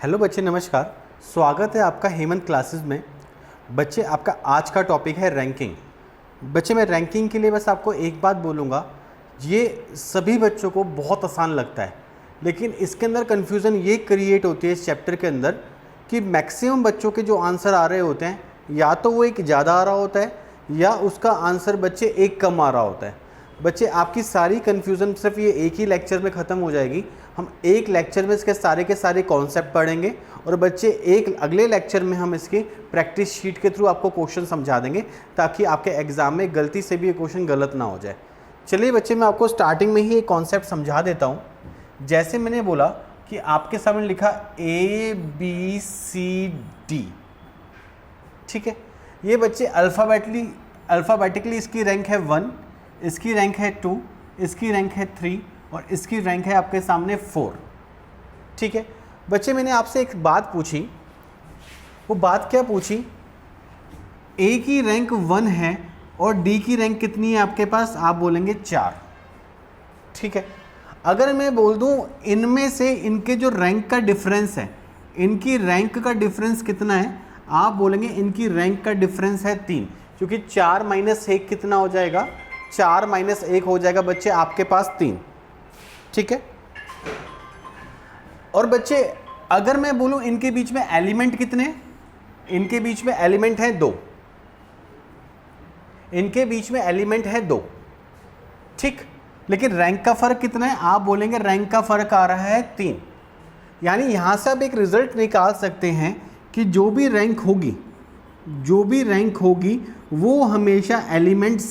Hello बच्चे, नमस्कार। स्वागत है आपका हेमंत क्लासेस में। बच्चे, आपका आज का टॉपिक है रैंकिंग। बच्चे, मैं रैंकिंग के लिए बस आपको एक बात बोलूँगा, ये सभी बच्चों को बहुत आसान लगता है, लेकिन इसके अंदर कन्फ्यूज़न ये क्रिएट होती है इस चैप्टर के अंदर कि मैक्सिमम बच्चों के जो आंसर आ रहे होते हैं, या तो वो एक ज़्यादा आ रहा होता है या उसका आंसर बच्चे एक कम आ रहा होता है। बच्चे, आपकी सारी कन्फ्यूज़न सिर्फ ये एक ही लेक्चर में ख़त्म हो जाएगी। हम एक लेक्चर में इसके सारे के सारे कॉन्सेप्ट पढ़ेंगे और बच्चे एक अगले लेक्चर में हम इसकी प्रैक्टिस शीट के थ्रू आपको क्वेश्चन समझा देंगे, ताकि आपके एग्ज़ाम में गलती से भी ये क्वेश्चन गलत ना हो जाए। चलिए बच्चे, मैं आपको स्टार्टिंग में ही एक कॉन्सेप्ट समझा देता हूँ। जैसे मैंने बोला कि आपके सामने लिखा ABCD, ठीक है। ये बच्चे अल्फ़ाबेटिकली इसकी रैंक है 1, इसकी रैंक है 2, इसकी रैंक है 3 और इसकी रैंक है आपके सामने 4, ठीक है। बच्चे, मैंने आपसे एक बात पूछी, वो बात क्या पूछी? ए की रैंक 1 है और डी की रैंक कितनी है आपके पास? आप बोलेंगे 4, ठीक है। अगर मैं बोल दूं इनमें से इनके जो रैंक का डिफरेंस है, इनकी रैंक का डिफरेंस कितना है? आप बोलेंगे इनकी रैंक का डिफरेंस है 3, क्योंकि 4 - 1 कितना हो जाएगा? 4 - 1 हो जाएगा बच्चे आपके पास 3, ठीक है। और बच्चे, अगर मैं बोलूं इनके बीच में एलिमेंट कितने? इनके बीच में एलिमेंट है 2, इनके बीच में एलिमेंट है 2, ठीक। लेकिन रैंक का फर्क कितना है? आप बोलेंगे रैंक का फर्क आ रहा है 3। यानी यहां से आप एक रिजल्ट निकाल सकते हैं कि जो भी रैंक होगी वो हमेशा एलिमेंट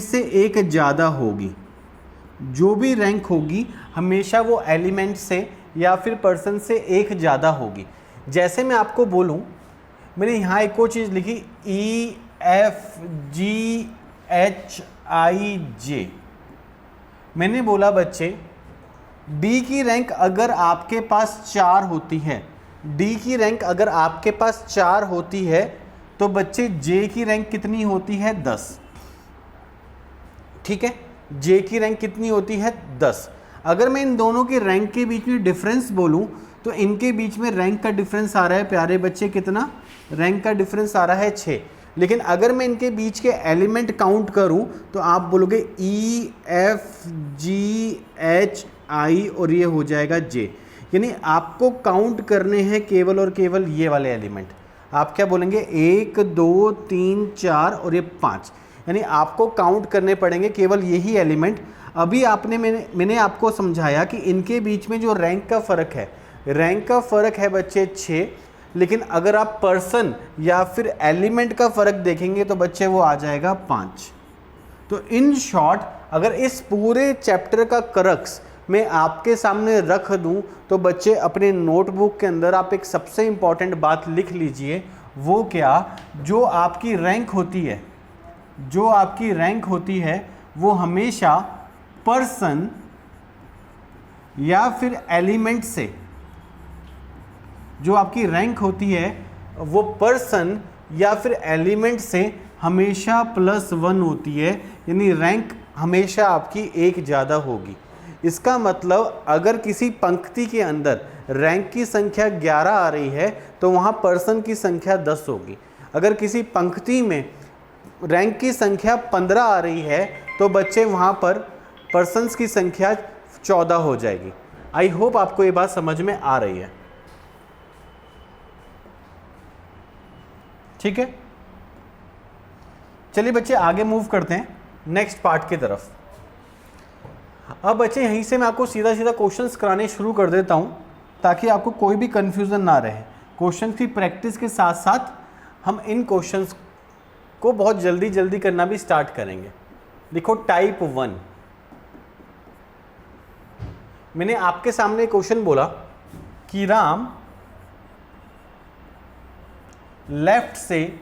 से एक ज़्यादा होगी। जो भी रैंक होगी हमेशा वो एलिमेंट से या फिर पर्सन से एक ज़्यादा होगी। जैसे मैं आपको बोलूं, मैंने यहाँ एक और चीज़ लिखी EFGHIJ। मैंने बोला बच्चे, डी की रैंक अगर आपके पास 4 होती है, डी की रैंक अगर आपके पास 4 होती है, तो बच्चे जे की रैंक कितनी होती है? 10, ठीक है। जे की रैंक कितनी होती है? 10। अगर मैं इन दोनों की रैंक के बीच में डिफरेंस बोलूं, तो इनके बीच में रैंक का डिफरेंस आ रहा है प्यारे बच्चे कितना? रैंक का डिफरेंस आ रहा है 6। लेकिन अगर मैं इनके बीच के एलिमेंट काउंट करूं, तो आप बोलोगे EFGHI और ये हो जाएगा J। यानी आपको काउंट करने हैं केवल और केवल ये वाले एलिमेंट। आप क्या बोलेंगे? 1 2 3 4 और ये 5। यानी आपको काउंट करने पड़ेंगे केवल यही एलिमेंट। अभी मैंने आपको समझाया कि इनके बीच में जो रैंक का फ़र्क है, रैंक का फ़र्क है बच्चे 6। लेकिन अगर आप पर्सन या फिर एलिमेंट का फ़र्क देखेंगे तो बच्चे वो आ जाएगा 5। तो इन शॉर्ट, अगर इस पूरे चैप्टर का क्रक्स मैं आपके सामने रख दूं, तो बच्चे अपने नोटबुक के अंदर आप एक सबसे इम्पॉर्टेंट बात लिख लीजिए। वो क्या? जो आपकी रैंक होती है वो हमेशा पर्सन या फिर एलिमेंट से, जो आपकी रैंक होती है वो पर्सन या फिर एलिमेंट से हमेशा +1 होती है। यानी रैंक हमेशा आपकी एक ज़्यादा होगी। इसका मतलब अगर किसी पंक्ति के अंदर रैंक की संख्या 11 आ रही है, तो वहाँ पर्सन की संख्या 10 होगी। अगर किसी पंक्ति में रैंक की संख्या 15 आ रही है, तो बच्चे वहाँ पर पर्सन्स की संख्या 14 हो जाएगी। आई होप आपको ये बात समझ में आ रही है, ठीक है। चलिए बच्चे, आगे मूव करते हैं नेक्स्ट पार्ट की तरफ। अब बच्चे, यहीं से मैं आपको सीधा क्वेश्चंस कराने शुरू कर देता हूं, ताकि आपको कोई भी कंफ्यूजन ना रहे। क्वेश्चन की प्रैक्टिस के साथ साथ हम इन क्वेश्चंस को बहुत जल्दी करना भी स्टार्ट करेंगे। देखो, टाइप 1, मैंने आपके सामने क्वेश्चन बोला कि राम लेफ्ट से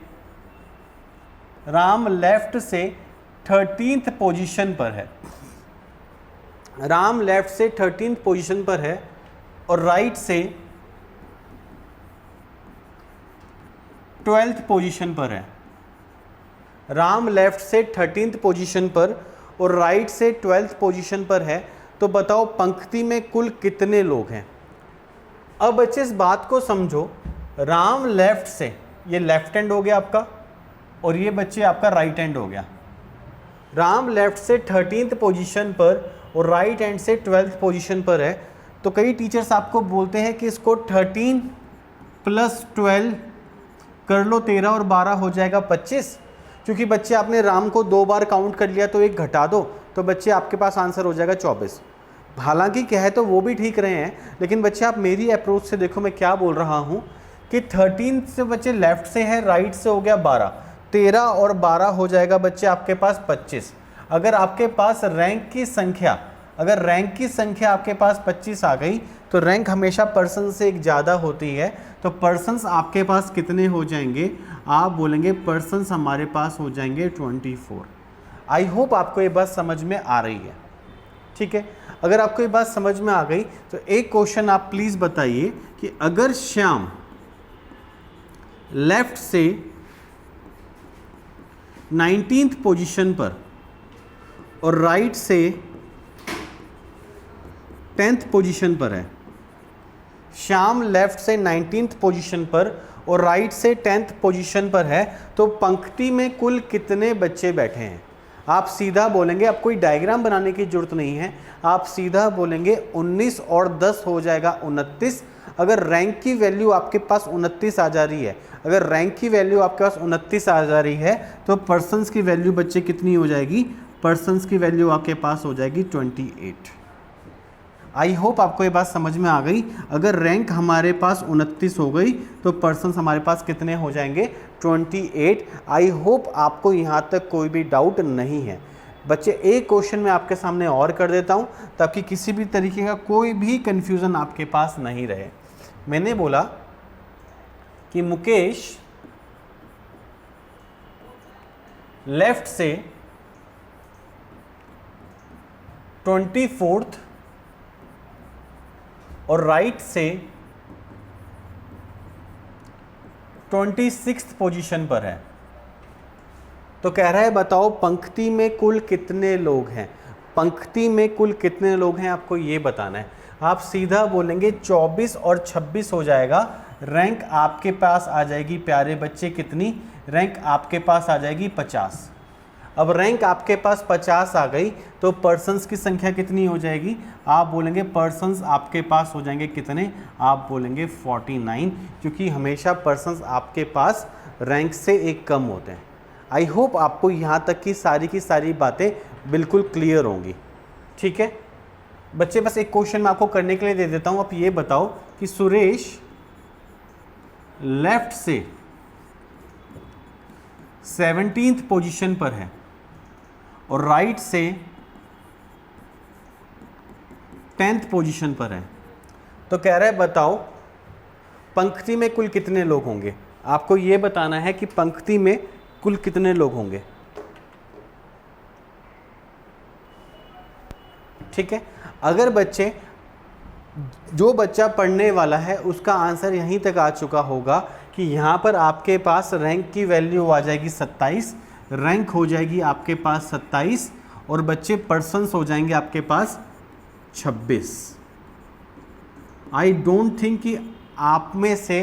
13th पोजीशन पर है। राम लेफ्ट से 13th पोजीशन पर है और राइट से 12th पोजीशन पर है। राम लेफ्ट से 13th पोजीशन पर और राइट से 12th पोजीशन पर है। तो बताओ पंक्ति में कुल कितने लोग हैं? अब बच्चे इस बात को समझो, राम लेफ्ट से, ये लेफ्ट हैंड हो गया आपका और ये बच्चे आपका राइट हैंड हो गया। राम लेफ्ट से 13th पोजीशन पर और राइट हैंड से 12th पोजीशन पर है। तो कई टीचर्स आपको बोलते हैं कि इसको 13 + 12 कर लो, 13 और 12 हो जाएगा 25। क्योंकि बच्चे आपने राम को 2 बार काउंट कर लिया तो एक घटा दो, तो बच्चे आपके पास आंसर हो जाएगा 24। हालांकि कहे तो वो भी ठीक रहे हैं, लेकिन बच्चे आप मेरी अप्रोच से देखो मैं क्या बोल रहा हूँ कि 13 से बच्चे लेफ्ट से है, राइट से हो गया 12, 13 और 12 हो जाएगा बच्चे आपके पास 25। अगर आपके पास रैंक की संख्या, अगर रैंक की संख्या आपके पास 25 आ गई तो रैंक हमेशा पर्सन से एक ज़्यादा होती है। तो पर्सन्स आपके पास कितने हो जाएंगे, आप बोलेंगे पर्सन्स हमारे पास हो जाएंगे 24। आई होप आपको ये बात समझ में आ रही है। ठीक है, अगर आपको ये बात समझ में आ गई तो एक क्वेश्चन आप प्लीज़ बताइए कि अगर श्याम लेफ्ट से 19th पोजीशन पर और राइट से 10th पोजीशन पर है, श्याम लेफ्ट से 19th पोजीशन पर और राइट से 10th पोजीशन पर है, तो पंक्ति में कुल कितने बच्चे बैठे हैं? आप सीधा बोलेंगे, अब कोई डायग्राम बनाने की जरूरत नहीं है, आप सीधा बोलेंगे 19 और 10 हो जाएगा 29। अगर रैंक की वैल्यू आपके पास 29 आ जा रही है, अगर रैंक की वैल्यू आपके पास 29 आ जा रही है तो पर्सन्स की वैल्यू बच्चे कितनी हो जाएगी? पर्सन्स की वैल्यू आपके पास हो जाएगी 28। आई होप आपको ये बात समझ में आ गई। अगर रैंक हमारे पास 29 हो गई तो पर्सन्स हमारे पास कितने हो जाएंगे? 28। आई होप आपको यहाँ तक कोई भी डाउट नहीं है। बच्चे एक क्वेश्चन मैं आपके सामने और कर देता हूँ ताकि किसी भी तरीके का कोई भी कन्फ्यूज़न आपके पास नहीं रहे। मैंने बोला कि मुकेश लेफ्ट से 24th और राइट से 26th पोजीशन पर है। तो कह रहा है बताओ पंक्ति में कुल कितने लोग हैं? पंक्ति में कुल कितने लोग हैं आपको ये बताना है। आप सीधा बोलेंगे 24 और 26 हो जाएगा। रैंक आपके पास आ जाएगी प्यारे बच्चे कितनी? रैंक आपके पास आ जाएगी 50। अब रैंक आपके पास 50 आ गई तो पर्सन्स की संख्या कितनी हो जाएगी? आप बोलेंगे पर्सन्स आपके पास हो जाएंगे कितने? आप बोलेंगे 49, क्योंकि हमेशा पर्सन्स आपके पास रैंक से एक कम होते हैं। आई होप आपको यहाँ तक की सारी बातें बिल्कुल क्लियर होंगी। ठीक है बच्चे, बस एक क्वेश्चन मैं आपको करने के लिए दे देता हूँ। आप ये बताओ कि सुरेश लेफ्ट से 17th पोजीशन पर है और राइट से 10th पोजीशन पर है। तो कह रहा है बताओ पंक्ति में कुल कितने लोग होंगे? आपको ये बताना है कि पंक्ति में कुल कितने लोग होंगे। ठीक है, अगर बच्चे जो बच्चा पढ़ने वाला है उसका आंसर यहीं तक आ चुका होगा कि यहाँ पर आपके पास रैंक की वैल्यू आ जाएगी 27, रैंक हो जाएगी आपके पास 27 और बच्चे पर्सन्स हो जाएंगे आपके पास 26। आई डोंट थिंक कि आप में से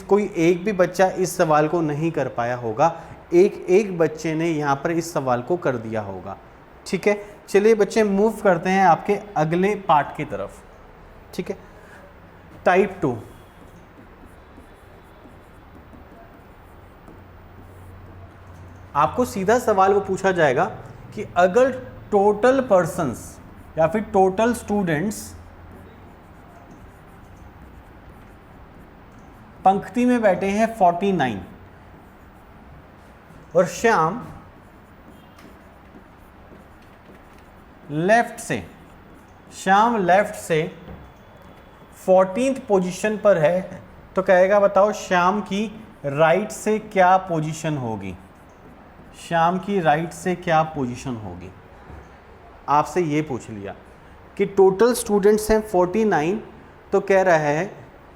कोई एक भी बच्चा इस सवाल को नहीं कर पाया होगा। एक बच्चे ने यहाँ पर इस सवाल को कर दिया होगा। ठीक है, चलिए बच्चे मूव करते हैं आपके अगले पार्ट की तरफ। ठीक है, टाइप 2। आपको सीधा सवाल वो पूछा जाएगा कि अगर टोटल पर्सन्स या फिर टोटल स्टूडेंट्स पंक्ति में बैठे हैं 49 और श्याम लेफ्ट से 14th पोजीशन पर है, तो कहेगा बताओ श्याम की राइट से क्या पोजीशन होगी? श्याम की राइट से क्या पोजीशन होगी? आपसे ये पूछ लिया कि टोटल स्टूडेंट्स हैं 49, तो कह रहा है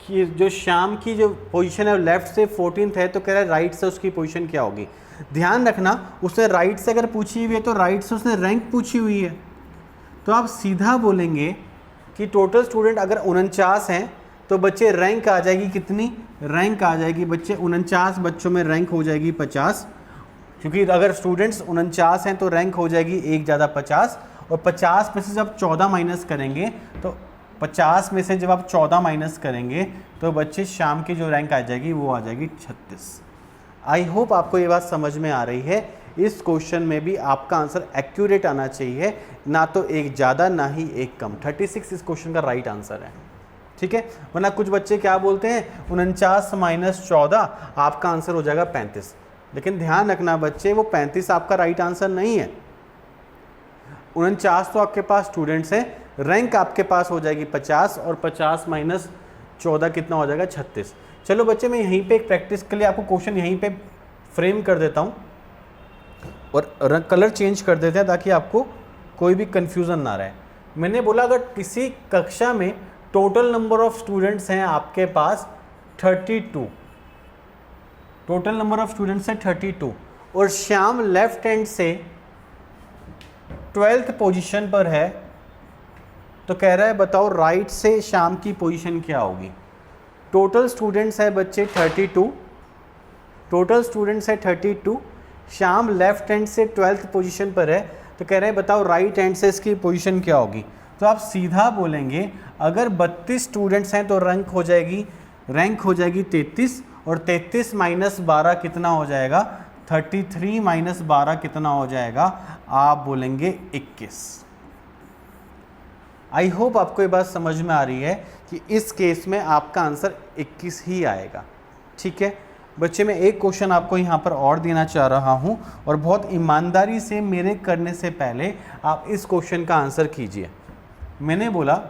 कि जो श्याम की जो पोजीशन है लेफ्ट से 14th है, तो कह रहा है राइट से उसकी पोजीशन क्या होगी। ध्यान रखना उसने राइट से अगर पूछी हुई है तो राइट से उसने रैंक पूछी हुई है, तो आप सीधा बोलेंगे कि टोटल स्टूडेंट अगर 49 हैं तो बच्चे रैंक आ जाएगी कितनी, रैंक आ जाएगी बच्चे 49 बच्चों में रैंक हो जाएगी 50, क्योंकि अगर स्टूडेंट्स 49 हैं तो रैंक हो जाएगी 1 ज़्यादा 50, और 50 में से जब 14 माइनस करेंगे तो 50 में से जब आप 14 माइनस करेंगे तो बच्चे शाम की जो रैंक आ जाएगी वो आ जाएगी 36। आई होप आपको ये बात समझ में आ रही है। इस क्वेश्चन में भी आपका आंसर एक्यूरेट आना चाहिए, ना तो एक ज़्यादा ना ही एक कम। 36 इस क्वेश्चन का राइट आंसर है, ठीक है। वरना कुछ बच्चे क्या बोलते हैं 49 माइनस 14 आपका आंसर हो जाएगा 35, लेकिन ध्यान रखना बच्चे वो 35 आपका राइट आंसर नहीं है। 49 तो आपके पास स्टूडेंट्स हैं, रैंक आपके पास हो जाएगी 50 और 50 माइनस 14 कितना हो जाएगा 36। चलो बच्चे मैं यहीं पे एक प्रैक्टिस के लिए आपको क्वेश्चन यहीं पे फ्रेम कर देता हूँ और कलर चेंज कर देते हैं ताकि आपको कोई भी कंफ्यूजन ना रहे। मैंने बोला अगर किसी कक्षा में टोटल नंबर ऑफ स्टूडेंट्स हैं आपके पास 32, टोटल नंबर ऑफ स्टूडेंट्स हैं 32 और श्याम लेफ्ट हैंड से 12th पोजीशन पर है, तो कह रहा है बताओ राइट से श्याम की पोजीशन क्या होगी। टोटल स्टूडेंट्स है बच्चे 32, टोटल स्टूडेंट्स है 32, श्याम लेफ्ट हैंड से 12th पोजीशन पर है, तो कह रहे हैं बताओ राइट हैंड से इसकी पोजीशन क्या होगी। तो आप सीधा बोलेंगे अगर 32 स्टूडेंट्स हैं तो रैंक हो जाएगी 33, और 33 माइनस 12 कितना हो जाएगा 33 माइनस 12 कितना हो जाएगा, आप बोलेंगे 21। आई होप आपको ये बात समझ में आ रही है कि इस केस में आपका आंसर 21 ही आएगा, ठीक है। बच्चे मैं एक क्वेश्चन आपको यहाँ पर और देना चाह रहा हूँ और बहुत ईमानदारी से मेरे करने से पहले आप इस क्वेश्चन का आंसर कीजिए। मैंने बोला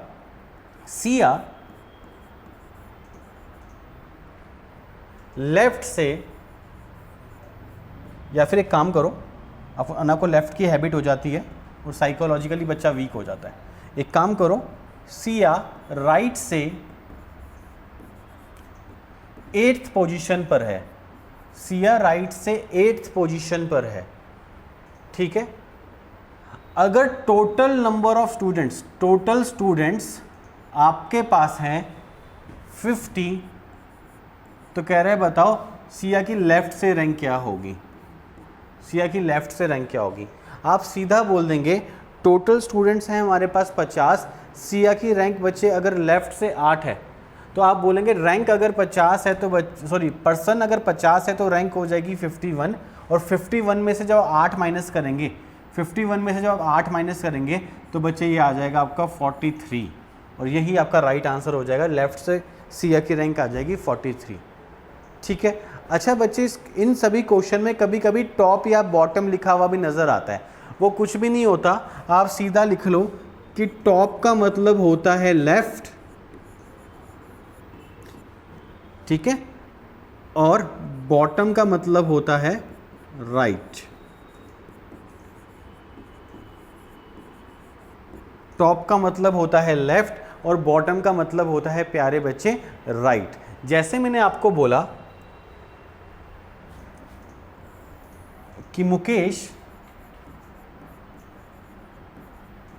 सिया लेफ्ट से, या फिर एक काम करो, अना को लेफ्ट की हैबिट हो जाती है और साइकोलॉजिकली बच्चा वीक हो जाता है। एक काम करो, सिया राइट से 8th पोजीशन पर है, सिया राइट से 8th पोजीशन पर है, ठीक है। अगर total number of students, total students आपके पास हैं 50, तो कह रहे हैं बताओ सिया की लेफ्ट से रैंक क्या होगी, सिया की लेफ्ट से रैंक क्या होगी। आप सीधा बोल देंगे टोटल स्टूडेंट्स हैं हमारे पास 50, सिया की रैंक बच्चे अगर लेफ्ट से 8 है, तो आप बोलेंगे रैंक अगर 50 है तो पर्सन अगर 50 है तो रैंक हो जाएगी 51, और 51 में से जब 8 माइनस करेंगे, 51 में से जब आप 8 माइनस करेंगे तो बच्चे ये आ जाएगा आपका 43, और यही आपका राइट आंसर हो जाएगा। लेफ्ट से सिया की रैंक आ जाएगी 43, ठीक है। अच्छा बच्चे इन सभी क्वेश्चन में कभी कभी टॉप या बॉटम लिखा हुआ भी नज़र आता है, वो कुछ भी नहीं होता। आप सीधा लिख लो कि टॉप का मतलब होता है लेफ्ट, ठीक है, और बॉटम का मतलब होता है राइट। टॉप का मतलब होता है लेफ्ट और बॉटम का मतलब होता है प्यारे बच्चे राइट। जैसे मैंने आपको बोला कि मुकेश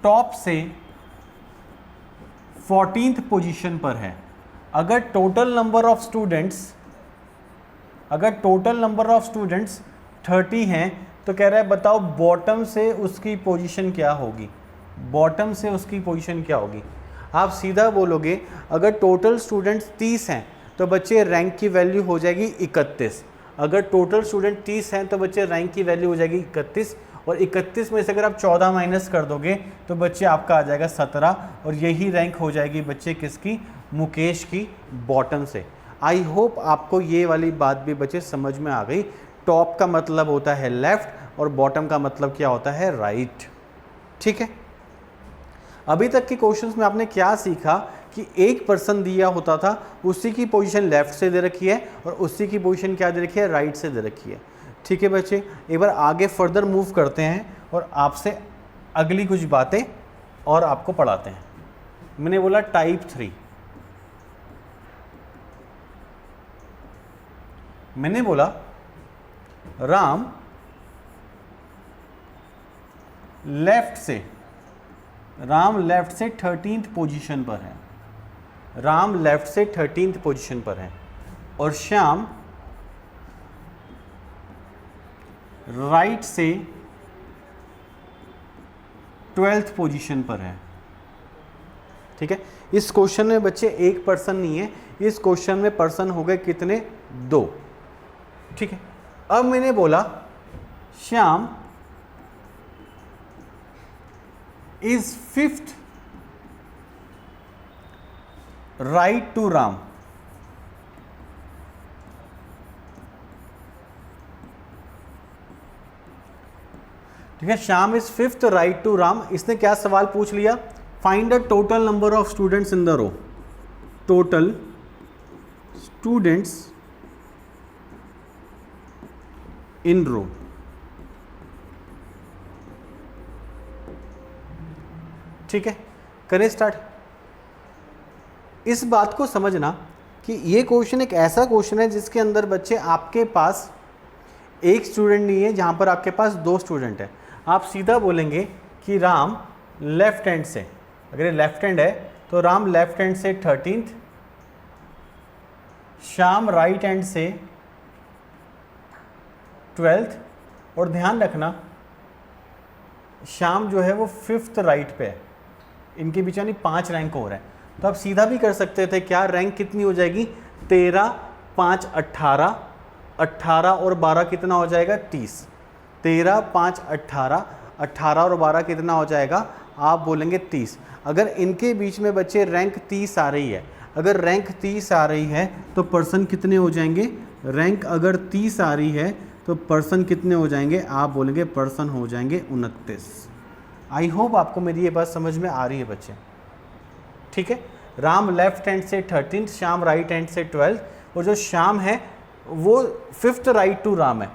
टॉप से 14th पोजीशन पर है। अगर टोटल नंबर ऑफ स्टूडेंट्स 30 हैं तो कह रहा है बताओ बॉटम से उसकी पोजीशन क्या होगी, बॉटम से उसकी पोजीशन क्या होगी। आप सीधा बोलोगे अगर टोटल स्टूडेंट्स 30 हैं तो बच्चे रैंक की वैल्यू हो जाएगी 31। अगर टोटल स्टूडेंट 30 हैं तो बच्चे रैंक की वैल्यू हो जाएगी 31, और 31 में से अगर आप 14 माइनस कर दोगे तो बच्चे आपका आ जाएगा 17, और यही रैंक हो जाएगी बच्चे किसकी, मुकेश की बॉटम से। आई होप आपको ये वाली बात भी बच्चे समझ में आ गई। टॉप का मतलब होता है लेफ्ट और बॉटम का मतलब क्या होता है राइट, ठीक है। अभी तक के क्वेश्चंस में आपने क्या सीखा कि एक पर्सन दिया होता था, उसी की पोजीशन लेफ्ट से दे रखी है और उसी की पोजीशन क्या दे रखी है, राइट से दे रखी है, ठीक है बच्चे। एक बार आगे फर्दर मूव करते हैं और आपसे अगली कुछ बातें और आपको पढ़ाते हैं। मैंने बोला टाइप 3, मैंने बोला राम लेफ्ट से 13th पोजीशन पर है, राम लेफ्ट से 13th पोजीशन पर है और श्याम राइट से 12th पोजीशन पर है। ठीक है, इस क्वेश्चन में बच्चे एक पर्सन नहीं है, इस क्वेश्चन में पर्सन हो गए कितने? 2। ठीक है, अब मैंने बोला Shyam is 5th right to Ram. ठीक है, Shyam is 5th right to Ram. इसने क्या सवाल पूछ लिया? Find the total number of students in the row. Total students in row. ठीक है, करें स्टार्ट। इस बात को समझना कि ये क्वेश्चन एक ऐसा क्वेश्चन है जिसके अंदर बच्चे आपके पास एक स्टूडेंट नहीं है, जहां पर आपके पास 2 स्टूडेंट है। आप सीधा बोलेंगे कि राम लेफ्ट हैंड से, अगर ये लेफ्ट हैंड है तो राम लेफ्ट हैंड से 13th, श्याम राइट हैंड से 12th, और ध्यान रखना श्याम जो है वो 5th राइट पे है। इनके बीच यानी 5 रैंक हो रहा है। तो आप सीधा भी कर सकते थे, क्या रैंक कितनी हो जाएगी? 13, 5, 18, 18 और 12 कितना हो जाएगा? 30। 13, 5, 18, 18 और 12 कितना हो जाएगा? आप बोलेंगे 30। अगर इनके बीच में बच्चे रैंक 30 आ रही है, अगर रैंक 30 आ रही है तो पर्सन कितने हो जाएंगे? रैंक अगर 30 आ रही है तो पर्सन कितने हो जाएंगे? आप बोलेंगे पर्सन हो जाएंगे 29। आई होप आपको मेरी ये बात समझ में आ रही है बच्चे। ठीक है, राम लेफ्ट हैंड से 13th, श्याम राइट हैंड से 12th, और जो श्याम है वो 5th राइट टू राम है।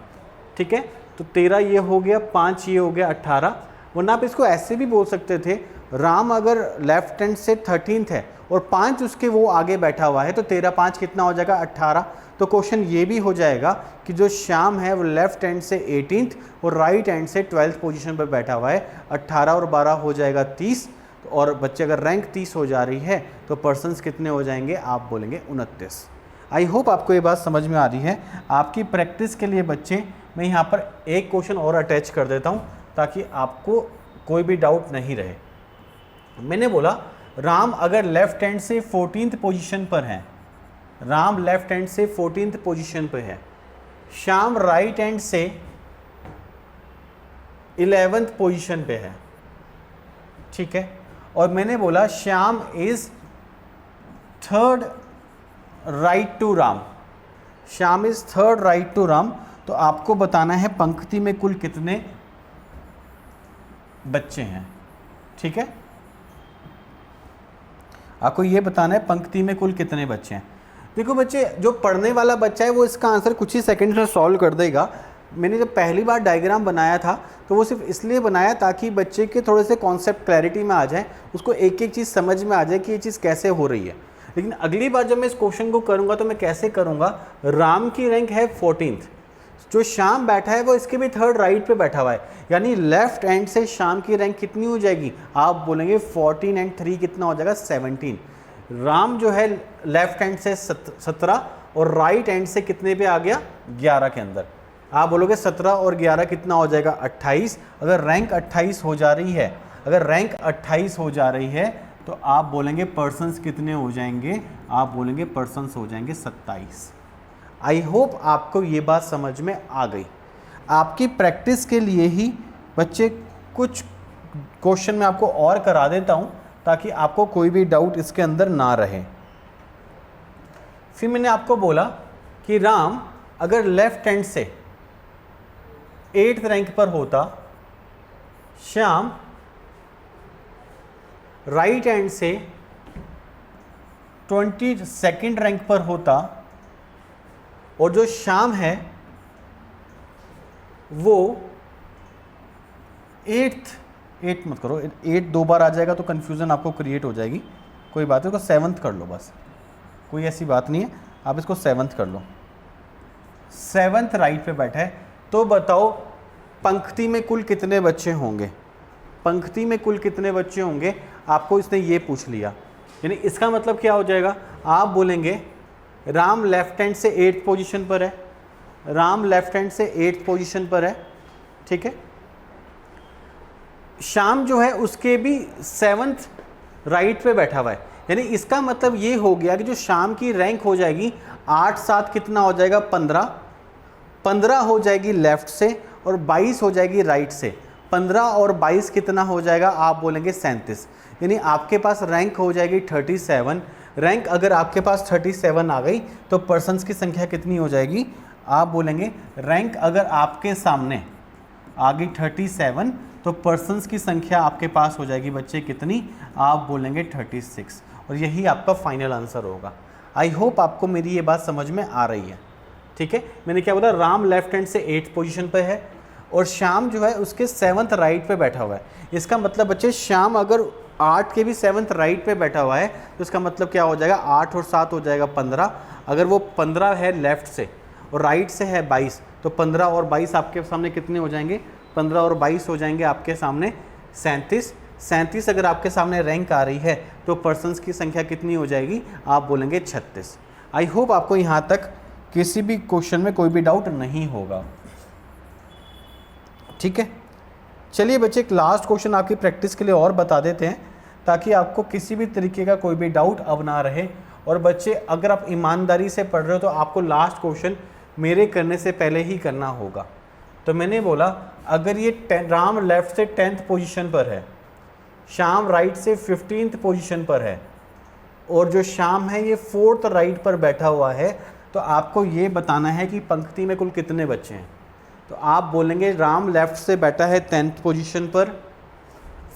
ठीक है, तो 13 ये हो गया, 5 ये हो गया, 18। वरना आप इसको ऐसे भी बोल सकते थे, राम अगर लेफ्ट हैंड से 13th है और 5 उसके वो आगे बैठा हुआ है तो 13, 5 कितना हो जाएगा? 18। तो क्वेश्चन ये भी हो जाएगा कि जो श्याम है वो लेफ्ट हैंड से 18th और राइट हैंड से 12th पोजीशन पर बैठा हुआ है। 18 और 12 हो जाएगा 30, और बच्चे अगर रैंक 30 हो जा रही है तो पर्सन्स कितने हो जाएंगे? आप बोलेंगे 29। आई होप आपको ये बात समझ में आ रही है। आपकी प्रैक्टिस के लिए बच्चे मैं यहाँ पर एक क्वेश्चन और अटैच कर देता हूँ ताकि आपको कोई भी डाउट नहीं रहे। मैंने बोला राम अगर लेफ्ट हैंड से 14th पोजीशन पर है, राम लेफ्ट हैंड से 14th पोजीशन पर है, श्याम राइट हैंड से 11th पोजीशन पे है। ठीक है, और मैंने बोला Shyam is 3rd right to Ram. Shyam is 3rd right to Ram. तो आपको बताना है पंक्ति में कुल कितने बच्चे हैं। ठीक है, आपको ये बताना है पंक्ति में कुल कितने बच्चे हैं। देखो बच्चे, जो पढ़ने वाला बच्चा है वो इसका आंसर कुछ ही सेकंड में सॉल्व कर देगा। मैंने जब पहली बार डायग्राम बनाया था तो वो सिर्फ इसलिए बनाया ताकि बच्चे के थोड़े से कॉन्सेप्ट क्लैरिटी में आ जाए, उसको एक एक चीज़ समझ में आ जाए कि ये चीज़ कैसे हो रही है। लेकिन अगली बार जब मैं इस क्वेश्चन को करूँगा तो मैं कैसे करूँगा? राम की रैंक है 14th, जो श्याम बैठा है वो इसके भी 3rd राइट पे बैठा हुआ है, यानी लेफ्ट हैंड से श्याम की रैंक कितनी हो जाएगी? आप बोलेंगे 14 एंड 3 कितना हो जाएगा? 17। राम जो है लेफ्ट हैंड से 17 और राइट हैंड से कितने पे आ गया? 11 के अंदर। आप बोलोगे 17 और 11 कितना हो जाएगा? 28। अगर रैंक 28 हो जा रही है, अगर रैंक 28 हो जा रही है तो आप बोलेंगे पर्सन्स कितने हो जाएंगे? आप बोलेंगे पर्सन्स हो जाएंगे 27। आई होप आपको ये बात समझ में आ गई। आपकी प्रैक्टिस के लिए ही बच्चे कुछ क्वेश्चन मैं आपको और करा देता हूँ ताकि आपको कोई भी डाउट इसके अंदर ना रहे। फिर मैंने आपको बोला कि राम अगर लेफ्ट हैंड से 8th रैंक पर होता, श्याम राइट हैंड से 22nd रैंक पर होता, और जो श्याम है वो 8 मत करो, 8 2 बार आ जाएगा तो कंफ्यूजन आपको क्रिएट हो जाएगी। कोई बात नहीं, उसको 7th कर लो, बस कोई ऐसी बात नहीं है, आप इसको 7th कर लो। 7th राइट पे बैठा है, तो बताओ पंक्ति में कुल कितने बच्चे होंगे? पंक्ति में कुल कितने बच्चे होंगे? आपको इसने ये पूछ लिया। यानी इसका मतलब क्या हो जाएगा, आप बोलेंगे राम लेफ्ट हैंड से 8th पोजीशन पर है, राम लेफ्ट हैंड से 8th पोजीशन पर है, ठीक है। श्याम जो है उसके भी 7th राइट पे बैठा हुआ है, यानी इसका मतलब ये हो गया कि जो श्याम की रैंक हो जाएगी 8 7 कितना हो जाएगा 15, 15 हो जाएगी लेफ्ट से और 22 हो जाएगी राइट से। 15 और 22 कितना हो जाएगा, आप बोलेंगे 37, यानी आपके पास रैंक हो जाएगी 37। रैंक अगर आपके पास 37 आ गई तो पर्सन्स की संख्या कितनी हो जाएगी, आप बोलेंगे रैंक अगर आपके सामने आ गई 37 तो पर्सन्स की संख्या आपके पास हो जाएगी बच्चे कितनी, आप बोलेंगे 36, और यही आपका फाइनल आंसर होगा। आई होप आपको मेरी ये बात समझ में आ रही है, ठीक है। मैंने क्या बोला, राम लेफ्ट हैंड से 8th पोजीशन पे है और श्याम जो है उसके 7th राइट पे बैठा हुआ है। इसका मतलब बच्चे श्याम अगर 8 के भी 7th राइट पे बैठा हुआ है तो इसका मतलब क्या हो जाएगा, 8 और 7 हो जाएगा 15। अगर वो 15 है लेफ्ट से और राइट से है 22 तो 15 और 22 आपके सामने कितने हो जाएंगे, 15 और 22 हो जाएंगे आपके सामने 37। 37 अगर आपके सामने रैंक आ रही है तो पर्सन्स की संख्या कितनी हो जाएगी, आप बोलेंगे 36। आई होप आपको यहाँ तक किसी भी क्वेश्चन में कोई भी डाउट नहीं होगा, ठीक है। चलिए बच्चे एक लास्ट क्वेश्चन आपकी प्रैक्टिस के लिए और बता देते हैं ताकि आपको किसी भी तरीके का कोई भी डाउट अब ना रहे। और बच्चे अगर आप ईमानदारी से पढ़ रहे हो तो आपको लास्ट क्वेश्चन मेरे करने से पहले ही करना होगा। तो मैंने बोला अगर ये राम लेफ्ट से 10th पोजीशन पर है, श्याम राइट से 15th पोजीशन पर है और जो श्याम है ये 4th राइट पर बैठा हुआ है, तो आपको ये बताना है कि पंक्ति में कुल कितने बच्चे हैं। तो आप बोलेंगे राम लेफ्ट से बैठा है 10th पोजीशन पर,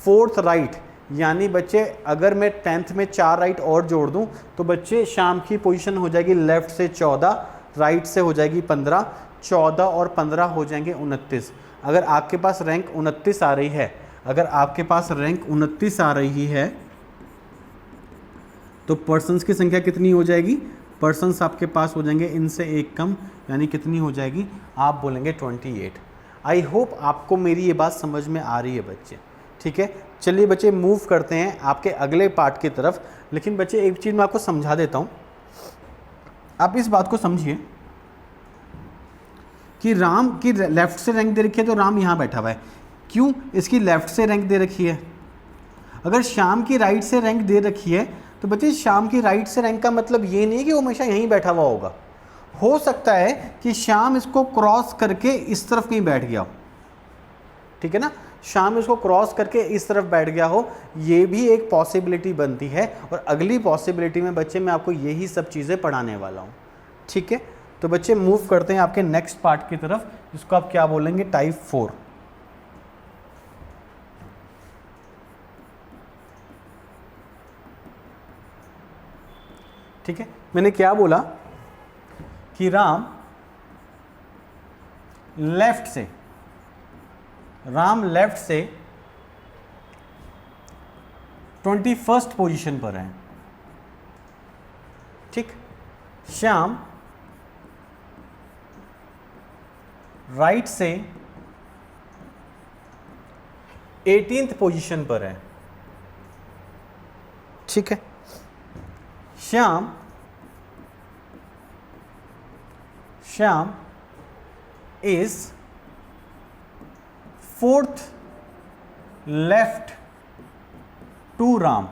4th राइट, यानी बच्चे अगर मैं 10th में 4 राइट और जोड़ दूं तो बच्चे श्याम की पोजीशन हो जाएगी लेफ्ट से 14, राइट से हो जाएगी 15, 14 और 15 हो जाएंगे 29। अगर आपके पास रैंक 29 आ रही है, अगर आपके पास रैंक 29 आ रही है तो पर्सन्स की संख्या कितनी हो जाएगी, पर्सन्स आपके पास हो जाएंगे इनसे एक कम, यानी कितनी हो जाएगी, आप बोलेंगे 28। आई होप आपको मेरी ये बात समझ में आ रही है बच्चे, ठीक है। चलिए बच्चे मूव करते हैं आपके अगले पार्ट की तरफ। लेकिन बच्चे एक चीज़ मैं आपको समझा देता हूँ, आप इस बात को समझिए कि राम की लेफ्ट से रैंक दे रखी है तो राम यहाँ बैठा हुआ है, क्यों इसकी लेफ्ट से रैंक दे रखी है। अगर श्याम की राइट से रैंक दे रखी है तो बच्चे श्याम की राइट से रैंक का मतलब ये नहीं कि वो हमेशा यहीं बैठा हुआ होगा, हो सकता है कि श्याम इसको क्रॉस करके इस तरफ कहीं बैठ गया हो, ठीक है ना, श्याम इसको क्रॉस करके इस तरफ बैठ गया हो, ये भी एक पॉसिबिलिटी बनती है। और अगली पॉसिबिलिटी में बच्चे मैं आपको यही सब चीज़ें पढ़ाने वाला हूँ, ठीक है। तो बच्चे मूव करते हैं आपके नेक्स्ट पार्ट की तरफ, जिसको आप क्या बोलेंगे, टाइप 4। ठीक है, मैंने क्या बोला कि राम लेफ्ट से 21st पोजीशन पर है, ठीक। श्याम राइट से 18th पोजीशन पर है, ठीक है। Shyam is 4th left to Ram,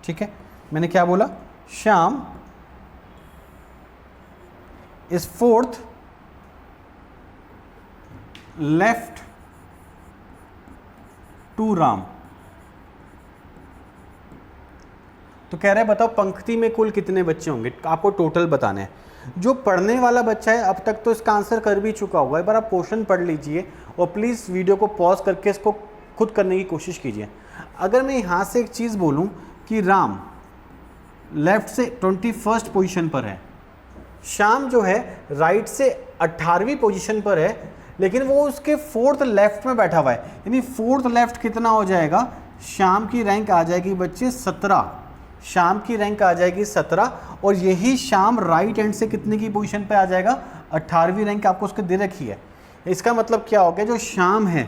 ठीक है। मैंने क्या बोला, Shyam is 4th left to Ram. तो कह रहे हैं बताओ पंक्ति में कुल कितने बच्चे होंगे, आपको टोटल बताना है। जो पढ़ने वाला बच्चा है अब तक तो इसका आंसर कर भी चुका होगा, एक बार आप क्वेश्चन पढ़ लीजिए और प्लीज़ वीडियो को पॉज करके इसको खुद करने की कोशिश कीजिए। अगर मैं यहाँ से एक चीज़ बोलूँ कि राम लेफ्ट से 21st पोजीशन पर है, श्याम जो है राइट से 18वीं पोजीशन पर है, लेकिन वो उसके 4th लेफ्ट में बैठा हुआ है, यानी 4th लेफ्ट कितना हो जाएगा, श्याम की रैंक आ जाएगी बच्चे 17, श्याम की रैंक आ जाएगी 17, और यही श्याम राइट हैंड से कितने की पोजीशन पे आ जाएगा, 18वीं रैंक आपको उसके दे रखी है। इसका मतलब क्या हो गया, जो श्याम है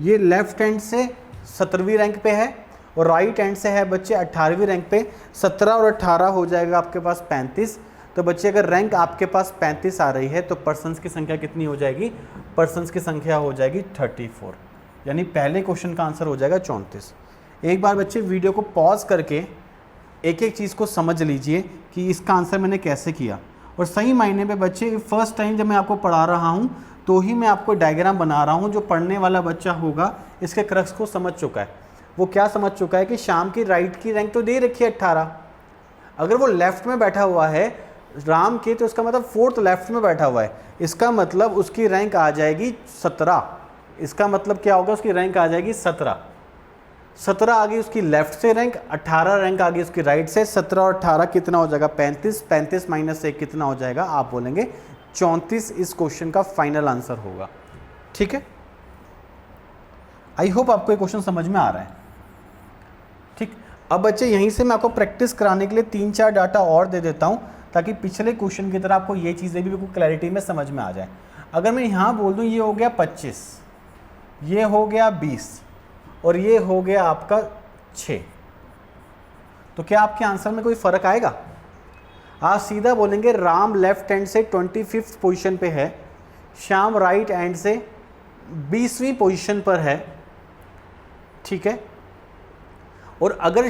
ये लेफ्ट हैंड से 17वीं रैंक पे है, और राइट हैंड से है बच्चे 18वीं रैंक पे। 17 और 18 हो जाएगा आपके पास 35। तो बच्चे अगर रैंक आपके पास 35 आ रही है तो पर्सन्स की संख्या कितनी हो जाएगी? पर्सन्स की संख्या हो जाएगी 34, यानी पहले क्वेश्चन का आंसर हो जाएगा 34। एक बार बच्चे वीडियो को पॉज करके एक एक चीज़ को समझ लीजिए कि इसका आंसर मैंने कैसे किया। और सही मायने में बच्चे फर्स्ट टाइम जब मैं आपको पढ़ा रहा हूँ तो ही मैं आपको डायग्राम बना रहा हूँ। जो पढ़ने वाला बच्चा होगा इसके क्रक्स को समझ चुका है। वो क्या समझ चुका है कि श्याम की राइट की रैंक तो दे रखी है 18, अगर वो लेफ्ट में बैठा हुआ है राम के, तो इसका मतलब फोर्थ लेफ्ट में बैठा हुआ है, इसका मतलब उसकी रैंक आ जाएगी 17। इसका मतलब क्या होगा? उसकी रैंक आ जाएगी 17। 17 आ गई उसकी लेफ्ट से रैंक, 18 रैंक आ गई उसकी राइट से। 17 और 18 कितना हो जाएगा? 35। 35 माइनस 1 कितना हो जाएगा? आप बोलेंगे 34 इस क्वेश्चन का फाइनल आंसर होगा। ठीक है, आई होप आपको ये क्वेश्चन समझ में आ रहा है। ठीक, अब बच्चे यहीं से मैं आपको प्रैक्टिस कराने के लिए 3-4 डाटा और दे देता हूं ताकि पिछले क्वेश्चन की तरह आपको ये चीज़ें भी बिल्कुल क्लैरिटी में समझ में आ जाए। अगर मैं यहाँ बोल दूँ ये हो गया 25, ये हो गया 20 और ये हो गया आपका 6, तो क्या आपके आंसर में कोई फ़र्क आएगा? आप सीधा बोलेंगे राम लेफ्ट हैंड से 25th पोजीशन पे है, श्याम राइट हैंड से 20वीं पोजीशन पर है। ठीक है, और अगर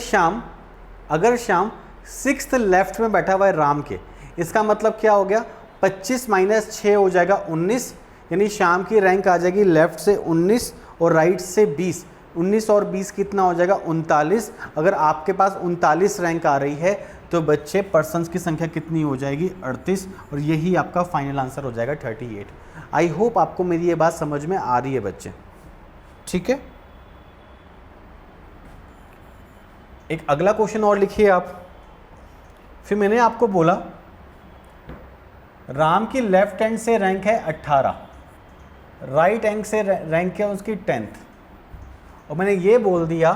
श्याम 6th लेफ्ट में बैठा हुआ है राम के, इसका मतलब क्या हो गया? 25 माइनस 6 हो जाएगा 19, यानी श्याम की रैंक आ जाएगी लेफ्ट से 19 और राइट से 20। 19 और 20 कितना हो जाएगा? 39। अगर आपके पास 39 रैंक आ रही है तो बच्चे पर्सन्स की संख्या कितनी हो जाएगी? 38, और यही आपका फाइनल आंसर हो जाएगा 38। आई होप आपको मेरी ये बात समझ में आ रही है बच्चे। ठीक है, एक अगला क्वेश्चन और लिखिए आप। फिर मैंने आपको बोला राम की लेफ्ट हैंड से रैंक है 18, राइट हैंड से रैंक है उसकी 10th, और मैंने ये बोल दिया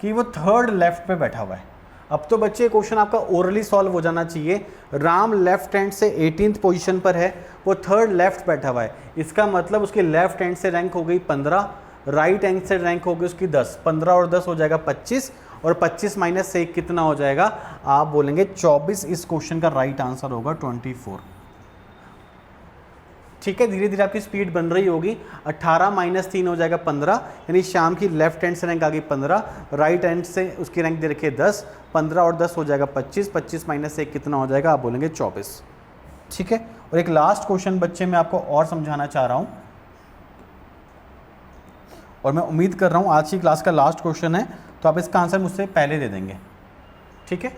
कि वो थर्ड लेफ्ट पे बैठा हुआ है। अब तो बच्चे क्वेश्चन आपका ओरली सॉल्व हो जाना चाहिए। राम लेफ्ट हैंड से 18th पोजीशन पर है, वो थर्ड लेफ्ट बैठा हुआ है, इसका मतलब उसकी लेफ्ट हैंड से रैंक हो गई 15, राइट हैंड से रैंक हो गई उसकी 10। 15 और 10 हो जाएगा 25, और 25 माइनस 1 कितना हो जाएगा? आप बोलेंगे 24। इस क्वेश्चन का राइट आंसर होगा 24। ठीक है, धीरे धीरे आपकी स्पीड बन रही होगी। 18 माइनस 3 हो जाएगा 15, यानी श्याम की लेफ्ट हैंड से रैंक आ गई 15, राइट हैंड से उसकी रैंक दे रखी है 10। 15 और 10 हो जाएगा 25। 25 माइनस 1 कितना हो जाएगा? आप बोलेंगे 24। ठीक है, और एक लास्ट क्वेश्चन बच्चे मैं आपको और समझाना चाह रहा हूं, और मैं उम्मीद कर रहा हूं आज की क्लास का लास्ट क्वेश्चन है, तो आप इसका आंसर मुझसे पहले दे देंगे। ठीक है,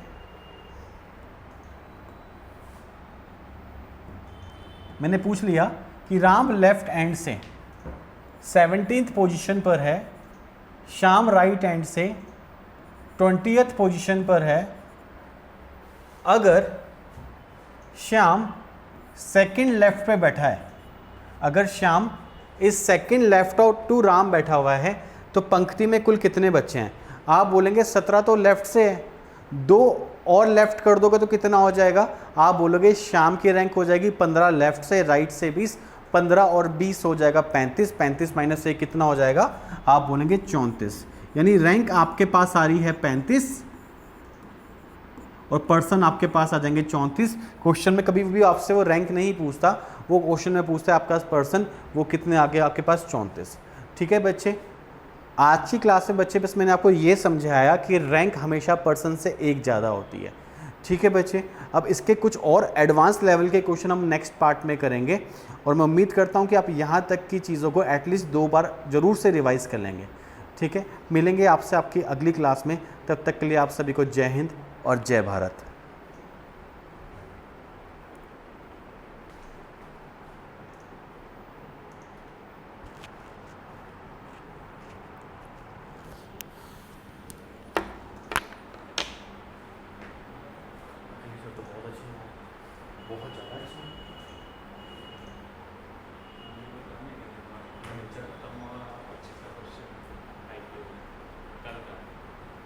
मैंने पूछ लिया कि राम लेफ्ट हैंड से 17th पोजीशन पर है, श्याम राइट हैंड से 20th पोजीशन पर है। अगर श्याम सेकंड लेफ्ट पे बैठा है, अगर श्याम इस सेकंड लेफ्ट और टू राम बैठा हुआ है, तो पंक्ति में कुल कितने बच्चे हैं? आप बोलेंगे 17 तो लेफ्ट से है, 2 और लेफ्ट कर दोगे तो कितना हो जाएगा? आप बोलोगे श्याम की रैंक हो जाएगी 15 लेफ्ट से, राइट से 20। 15 और 20 हो जाएगा 35। 35 माइनस 1 कितना हो जाएगा? आप बोलेंगे 34। यानी रैंक आपके पास आ रही है 35 और पर्सन आपके पास आ जाएंगे 34। क्वेश्चन में कभी भी आपसे वो रैंक नहीं पूछता, वो क्वेश्चन में पूछता है आपका पर्सन, वो कितने आगे आपके पास 34। ठीक है बच्चे, आज की क्लास में बच्चे बस मैंने आपको ये समझाया कि रैंक हमेशा पर्सन से एक ज़्यादा होती है। ठीक है बच्चे, अब इसके कुछ और एडवांस लेवल के क्वेश्चन हम नेक्स्ट पार्ट में करेंगे, और मैं उम्मीद करता हूँ कि आप यहाँ तक की चीज़ों को एटलीस्ट 2 बार ज़रूर से रिवाइज कर लेंगे। ठीक है, मिलेंगे आपसे आपकी अगली क्लास में, तब तक के लिए आप सभी को जय हिंद और जय भारत। बहुत ज़्यादा अच्छी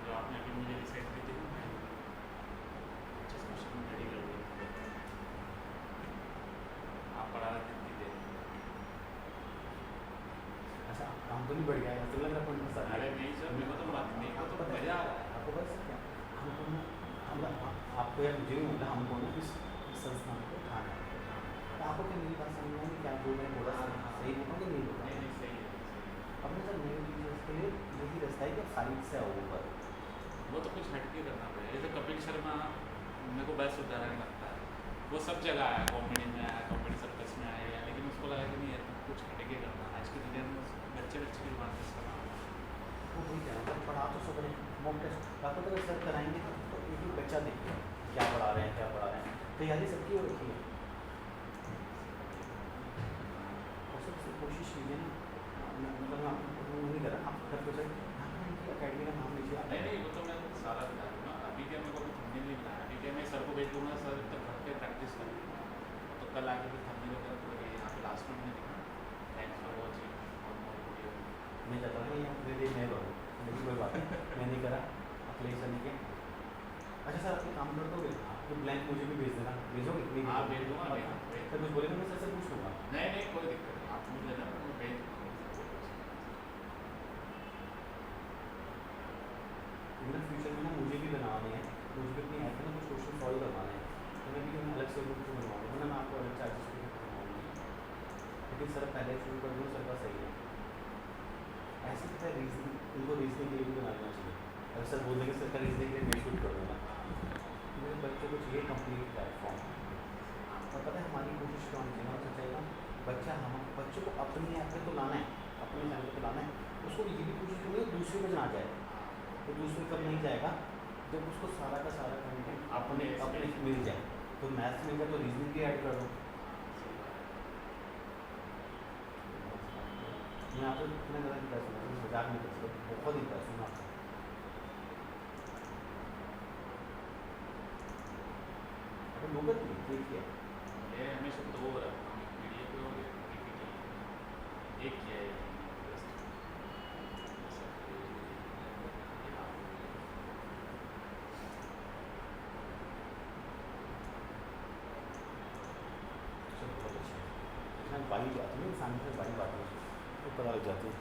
जो आपने अभी मुझे डिसाइड की थी आपको या मुझे भी मतलब हमको ना इस संस्थान को खाना है, तो आपको क्या मेरी बात समझ में आई क्या बोल रहे हैं, थोड़ा सा सही बोल रहा हूँ कि नहीं बोल रहा हूँ? सही है। अपने सर नए टीचर्स के लिए यही रास्ता है कि साइड से आओ ऊपर। वो तो कुछ हटके करना पड़ेगा। जैसे कपिल शर्मा मेरे को बेस्ट उदाहरण लगता है। वो सब जगह आया, कॉमेडी में आया, कॉमेडी सर्कस में आया, लेकिन उसको लगा कि नहीं यार कुछ हटके करना। आज की दुनिया में बच्चे की जुबान से इसका नाम है। वो वही कह रहा हूँ, पढ़ा तो सब रहे मॉक टेस्ट आपको अगर सर कराएंगे तो एक एक बच्चा देखिए क्या पढ़ा रहे हैं, क्या पढ़ा रहे हैं, तैयारी सबकी हो रखी है। और सबसे कोशिश कीजिए ना, मतलब मैं आपको वो नहीं कर रहा, आप घर पे सर अकेडमी का नाम लीजिए। नहीं नहीं, वो तो मैं सारा बता दूँगा। अभी क्या मेरे को थंबनेल नहीं बनाया, अभी क्या मैं सर को भेज दूँगा, सर तक घर पे प्रैक्टिस करें। तो कल आके फिर थंबनेल वगैरह पूरा यहाँ पे लास्ट में मैंने दिखा। थैंक्स फॉर वॉचिंग और मोर वीडियो। मैं चाहता हूँ यहाँ मेरे मैं करूँ, लेकिन कोई बात नहीं, मैं नहीं करा, अखिलेश सर ने किया। अच्छा सर आप एक काम कर दोगे, तो ब्लैंक मुझे भी भेज देना, भेजोगे? नहीं हाँ भेज दूँगा मैं। सर कुछ बोलेगा मैं सर से पूछ लूँगा। नहीं नहीं, कोई दिक्कत नहीं, आप पूछ लेना, मैं भेज दूँगा। लेकिन फ्यूचर में ना मुझे भी बनाने हैं, मुझे भी अपनी ऐप में ना कुछ क्वेश्चन सॉल्व करवाने हैं, तो मैं भी अलग से बुक बनवाऊँगा, वरना मैं आपको अलग चार्जेस पे बनवाऊँगी। लेकिन सर पहले शुरू कर दूँ, सर का सही है। ऐसे पता है रीजनिंग, उनको रीजनिंग के लिए भी बना देना चाहिए। अगर सर बोल देंगे सर का रीजनिंग के लिए मैं शूट कर दूँगा। मेरे बच्चों को चाहिए कंप्लीट प्लेटफॉर्म। और पता है हमारी कोशिश क्या होनी चाहिए, ना चाहिए बच्चा हम बच्चों को अपनी ऐप पे तो लाना है, अपने चैनल पे लाना है, उसको ये भी कोशिश करेंगे दूसरे पे ना जाए। तो दूसरे कब नहीं जाएगा, जब उसको सारा का सारा कंटेंट अपने अपने मिल जाए। तो मैथ्स मिल गया तो रीजनिंग भी ऐड कर दो। मैं आपको इतना ज़्यादा नहीं कर सकता, मजाक नहीं कर सकता, बहुत ही पैसा मैं आपको। अगर लोग देखिए ये हमेशा दो रखा हूँ, वीडियो पे और पीपीटी। एक किया है बहुत अच्छा है, इतना वाइब आती है इंसान से, वाइब आती है तो पता लग जाती है।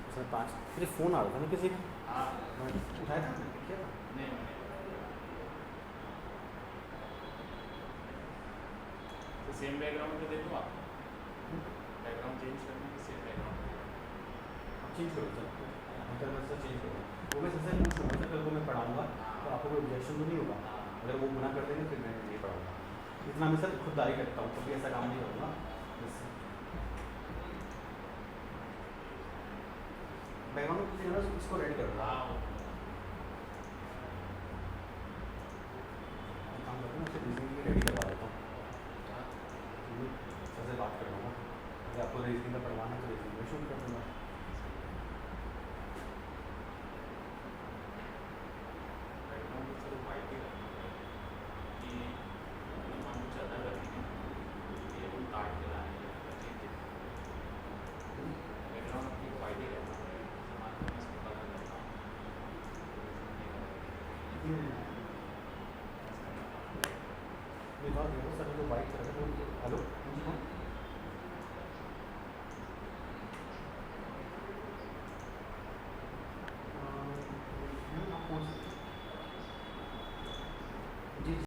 उसमें 5 फिर फ़ोन आ रहा था ना किसी का, हाँ। मैं उठाया था, मैंने किया था। नहीं नहीं, तो सेम बैकग्राउंड पे दे दूँ आपको? बैकग्राउंड चेंज करने की सेम बैकग्राउंड? अब चेंज करो सर, इंटरनेट से चेंज करो। वो मैं सबसे पूछ रहा हूँ, कल को मैं पढ़ाऊँगा तो आपको कोई ऑब्जेक्शन तो नहीं होगा? अगर वो मना कर देंगे फिर मैं नहीं पढ़ाऊँगा। इतना मैं सर खुददारी करता हूँ, कभी ऐसा काम नहीं करूँगा। बैकग्राउंड में इसको रेडी कर दो। हाँ काम करता हूँ, उसे रीजनिंग रेडी करवा देता हूँ, सर से बात कर लूँगा। अगर आपको रीजनिंग का पढ़वाना है तो रीजनिंग में शूट कर दूँगा। बैकग्राउंड सर वाइट ही रखना है कि हम कुछ ज़्यादा करेंगे, ये हम काट के लाएंगे बैकग्राउंड अपनी वाइट ही रहना है, सामान को इसको कलर करना सर जो वाइट कलर है, हेलो